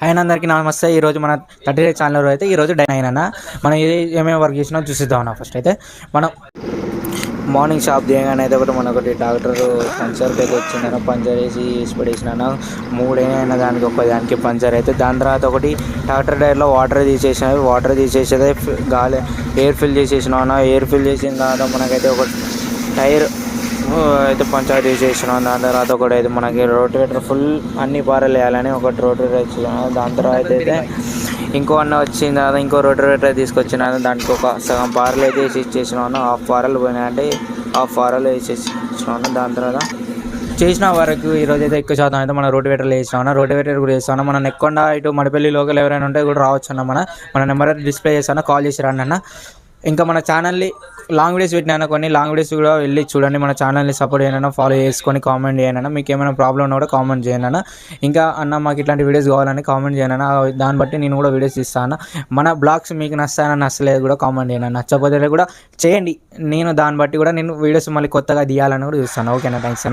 ఆయన అందరికీ నమస్తే. ఈరోజు మన 30 ఛానల్ అయితే ఈరోజు డైన్ అన్న మనం ఏమేమి వర్క్ చేసినా చూసిద్దాం అన్న. ఫస్ట్ అయితే మనం మార్నింగ్ షాప్ దిగగానే అయితే ఒకటి డాక్టర్ పంచర్కి అయితే వచ్చిందన్న. పంచర్ వేసి పడేసిన 3 అయినా దానికి దానికి పంచర్ అయితే దాని తర్వాత ఒకటి ట్రాక్టర్ టైర్లో వాటర్ తీసేసేది గాలి ఎయిర్ ఫిల్ చేసేసిన అన్న. ఎయిర్ ఫిల్ చేసిన తర్వాత మనకైతే ఒక టైర్ అయితే పంచర్ తీసేసినాం. దాని తర్వాత ఒకటి అయితే మనకి రోటివేటర్ ఫుల్ అన్ని పారలు వేయాలని ఒకటి రోటివేటర్ వచ్చిన. దాని తర్వాత అయితే ఇంకో అన్న వచ్చిన తర్వాత ఇంకో రోటివేటర్ తీసుకొచ్చిన. దానికి ఒక సగం పారలు అయితే వేసి ఇచ్చేసినాను. Half పారలు పోయినాయంటే half పారలు వేసేసినాను. దాని తర్వాత చేసిన వరకు ఈరోజు అయితే ఎక్కువ శాతం అయితే మన రోటివేటర్లు వేసినామన్నా. రోటివేటర్ కూడా వేస్తాను. మన నెక్కొండ ఇటు మడిపల్లి లోకల్ ఎవరైనా ఉంటే కూడా రావచ్చు అన్న. మన నెంబర్ అయితే డిస్ప్లే చేస్తాను, కాల్ చేసి రండి అన్న. ఇంకా మన ఛానల్ని లాంగ్ వీడియోస్ పెట్టినా కొన్ని లాంగ్ వీడియోస్ కూడా వెళ్ళి చూడండి. మన ఛానల్ని సపోర్ట్ చేయనన్నా, ఫాలో చేసుకొని కామెంట్ చేయనన్నా. మీకు ఏమైనా ప్రాబ్లం ఉన్నా కూడా కామెంట్ చేయనన్నా. ఇంకా అన్న మాకు ఇట్లాంటి వీడియోస్ కావాలని కామెంట్ చేయనన్నా. దాన్ని బట్టి నేను కూడా వీడియోస్ ఇస్తాను. మన బ్లాగ్స్ మీకు నచ్చలేదు కూడా కామెంట్ చేయను. నచ్చకపోతే కూడా చేయండి. నేను దాన్ని బట్టి కూడా నేను వీడియోస్ మళ్ళీ కొత్తగా తీయాలని కూడా చూస్తాను. ఓకేనా, థ్యాంక్స్ అన్న.